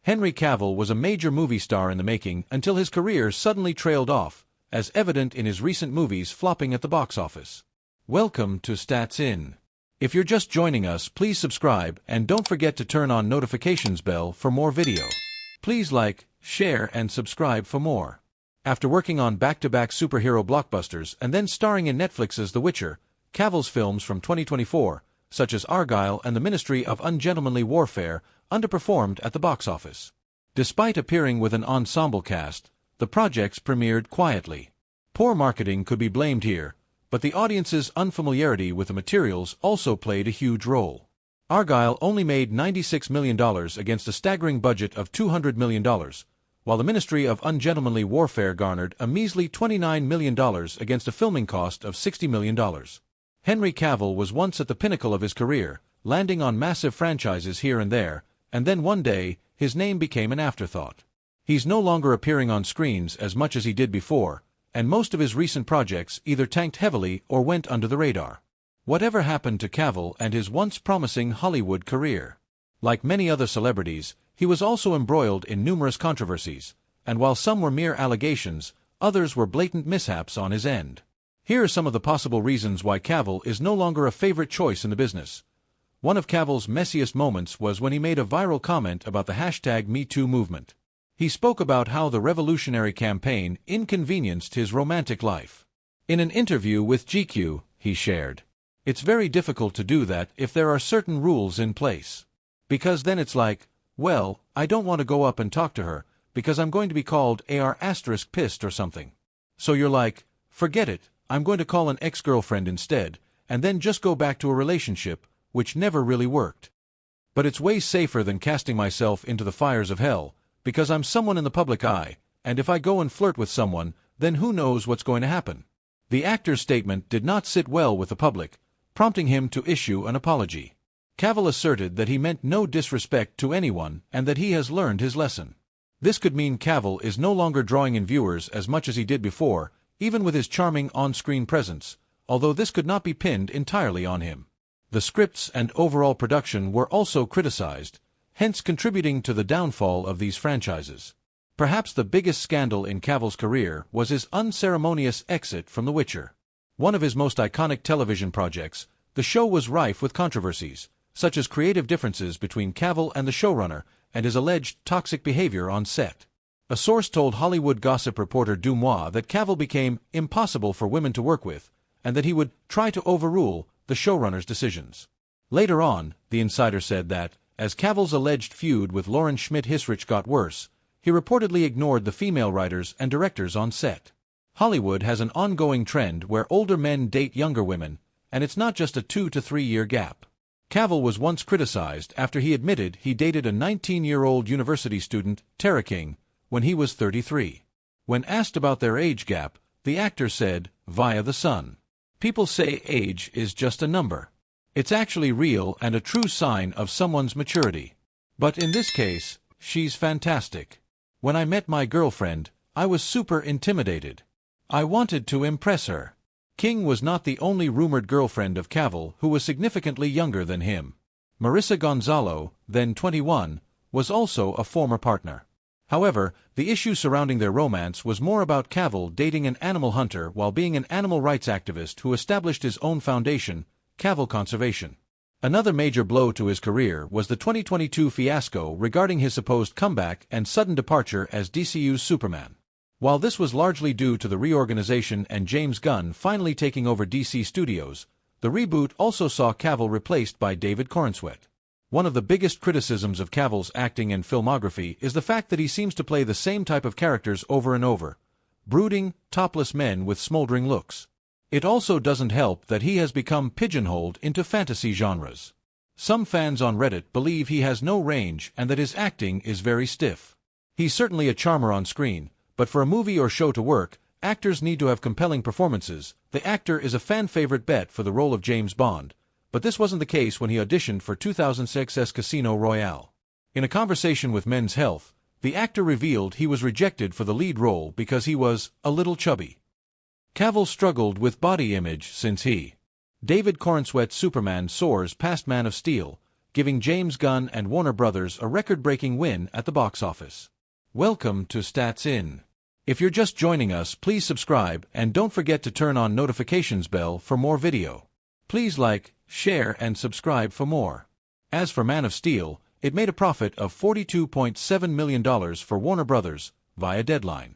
Henry Cavill was a major movie star in the making until his career suddenly trailed off, as evident in his recent movies flopping at the box office. Welcome to Stats In. If you're just joining us, please subscribe and don't forget to turn on notifications bell for more video. Please like, share and subscribe for more. After working on back-to-back superhero blockbusters and then starring in Netflix's The Witcher, Cavill's films from 2024, such as Argylle and The Ministry of Ungentlemanly Warfare, underperformed at the box office. Despite appearing with an ensemble cast, the projects premiered quietly. Poor marketing could be blamed here, but the audience's unfamiliarity with the materials also played a huge role. Argylle only made $96 million against a staggering budget of $200 million, while the Ministry of Ungentlemanly Warfare garnered a measly $29 million against a filming cost of $60 million. Henry Cavill was once at the pinnacle of his career, landing on massive franchises here and there, and then one day, his name became an afterthought. He's no longer appearing on screens as much as he did before, and most of his recent projects either tanked heavily or went under the radar. Whatever happened to Cavill and his once promising Hollywood career? Like many other celebrities, he was also embroiled in numerous controversies, and while some were mere allegations, others were blatant mishaps on his end. Here are some of the possible reasons why Cavill is no longer a favorite choice in the business. One of Cavill's messiest moments was when he made a viral comment about the #MeToo movement. He spoke about how the revolutionary campaign inconvenienced his romantic life. In an interview with GQ, he shared, "It's very difficult to do that if there are certain rules in place. Because then it's like, well, I don't want to go up and talk to her, because I'm going to be called *pissed or something. So you're like, forget it, I'm going to call an ex-girlfriend instead, and then just go back to a relationship, which never really worked. But it's way safer than casting myself into the fires of hell, because I'm someone in the public eye, and if I go and flirt with someone, then who knows what's going to happen." The actor's statement did not sit well with the public, prompting him to issue an apology. Cavill asserted that he meant no disrespect to anyone and that he has learned his lesson. This could mean Cavill is no longer drawing in viewers as much as he did before, even with his charming on-screen presence, although this could not be pinned entirely on him. The scripts and overall production were also criticized, hence contributing to the downfall of these franchises. Perhaps the biggest scandal in Cavill's career was his unceremonious exit from The Witcher. One of his most iconic television projects, the show was rife with controversies, such as creative differences between Cavill and the showrunner and his alleged toxic behavior on set. A source told Hollywood gossip reporter Dumois that Cavill became impossible for women to work with, and that he would try to overrule the showrunner's decisions. Later on, the insider said that, as Cavill's alleged feud with Lauren Schmidt-Hissrich got worse, he reportedly ignored the female writers and directors on set. Hollywood has an ongoing trend where older men date younger women, and it's not just a 2 to 3 year gap. Cavill was once criticized after he admitted he dated a 19-year-old university student, Tara King, when he was 33. When asked about their age gap, the actor said, via The Sun, "People say age is just a number. It's actually real and a true sign of someone's maturity. But in this case, she's fantastic. When I met my girlfriend, I was super intimidated. I wanted to impress her." King was not the only rumored girlfriend of Cavill who was significantly younger than him. Marissa Gonzalo, then 21, was also a former partner. However, the issue surrounding their romance was more about Cavill dating an animal hunter while being an animal rights activist who established his own foundation, Cavill Conservation. Another major blow to his career was the 2022 fiasco regarding his supposed comeback and sudden departure as DCU's Superman. While this was largely due to the reorganization and James Gunn finally taking over DC Studios, the reboot also saw Cavill replaced by David Corenswet. One of the biggest criticisms of Cavill's acting and filmography is the fact that he seems to play the same type of characters over and over, brooding, topless men with smoldering looks. It also doesn't help that he has become pigeonholed into fantasy genres. Some fans on Reddit believe he has no range and that his acting is very stiff. He's certainly a charmer on screen, but for a movie or show to work, actors need to have compelling performances. The actor is a fan-favorite bet for the role of James Bond, but this wasn't the case when he auditioned for 2006's Casino Royale. In a conversation with Men's Health, the actor revealed he was rejected for the lead role because he was a little chubby. Cavill struggled with body image since David Corenswet's Superman soars past Man of Steel, giving James Gunn and Warner Brothers a record-breaking win at the box office. Welcome to Stats In. If you're just joining us, please subscribe and don't forget to turn on notifications bell for more video. Please like, share and subscribe for more. As for Man of Steel, it made a profit of $42.7 million for Warner Brothers via Deadline.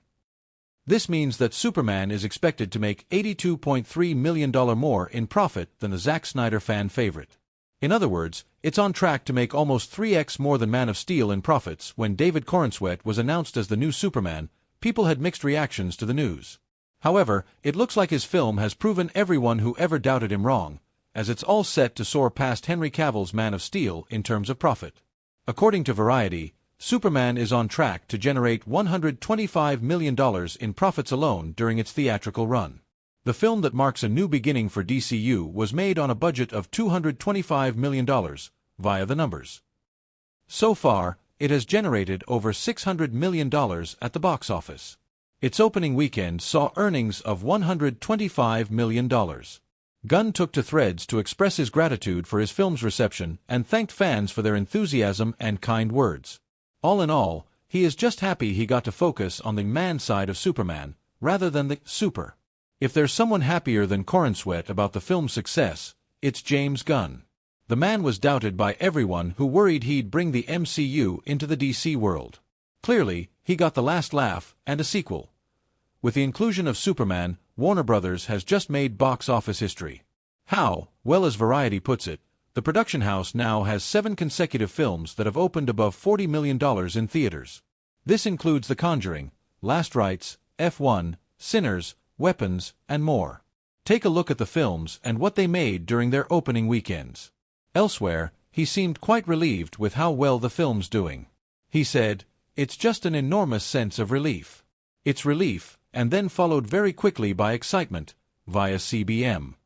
This means that Superman is expected to make $82.3 million more in profit than the Zack Snyder fan favorite. In other words, it's on track to make almost 3x more than Man of Steel in profits. When David Corenswet was announced as the new Superman, people had mixed reactions to the news. However, it looks like his film has proven everyone who ever doubted him wrong, as it's all set to soar past Henry Cavill's Man of Steel in terms of profit. According to Variety, Superman is on track to generate $125 million in profits alone during its theatrical run. The film that marks a new beginning for DCU was made on a budget of $225 million, via the numbers. So far, it has generated over $600 million at the box office. Its opening weekend saw earnings of $125 million. Gunn took to Threads to express his gratitude for his film's reception and thanked fans for their enthusiasm and kind words. All in all, he is just happy he got to focus on the man side of Superman, rather than the super. If there's someone happier than Corenswet about the film's success, it's James Gunn. The man was doubted by everyone who worried he'd bring the MCU into the DC world. Clearly, he got the last laugh and a sequel. With the inclusion of Superman, Warner Brothers has just made box office history. How, well as Variety puts it, the production house now has 7 consecutive films that have opened above $40 million in theaters. This includes The Conjuring, Last Rites, F1, Sinners, Weapons, and more. Take a look at the films and what they made during their opening weekends. Elsewhere, he seemed quite relieved with how well the film's doing. He said, "It's just an enormous sense of relief." It's relief, and then followed very quickly by excitement, via CBM.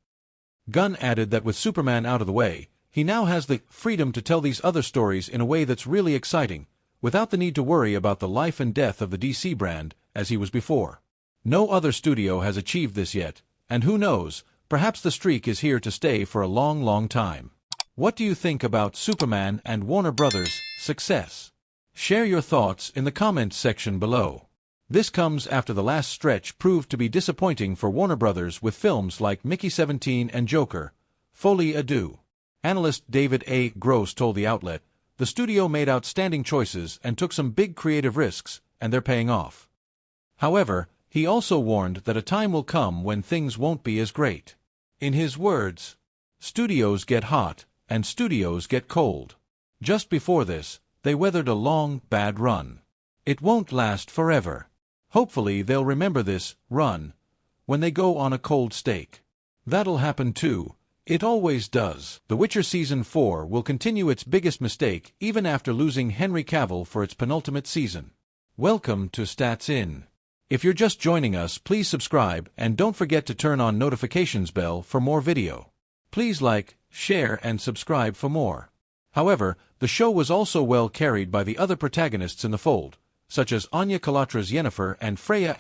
Gunn added that with Superman out of the way, he now has the freedom to tell these other stories in a way that's really exciting, without the need to worry about the life and death of the DC brand, as he was before. No other studio has achieved this yet, and who knows, perhaps the streak is here to stay for a long, long time. What do you think about Superman and Warner Brothers' success? Share your thoughts in the comments section below. This comes after the last stretch proved to be disappointing for Warner Brothers with films like Mickey 17 and Joker, Folie à Deux. Analyst David A. Gross told the outlet, "The studio made outstanding choices and took some big creative risks, and they're paying off." However, he also warned that a time will come when things won't be as great. In his words, "Studios get hot, and studios get cold. Just before this, they weathered a long, bad run. It won't last forever. Hopefully they'll remember this run when they go on a cold steak. That'll happen too. It always does." The Witcher Season 4 will continue its biggest mistake even after losing Henry Cavill for its penultimate season. Welcome to Stats In. If you're just joining us, please subscribe and don't forget to turn on notifications bell for more video. Please like, share and subscribe for more. However, the show was also well carried by the other protagonists in the fold, such as Anya Kalatra's Yennefer and Freya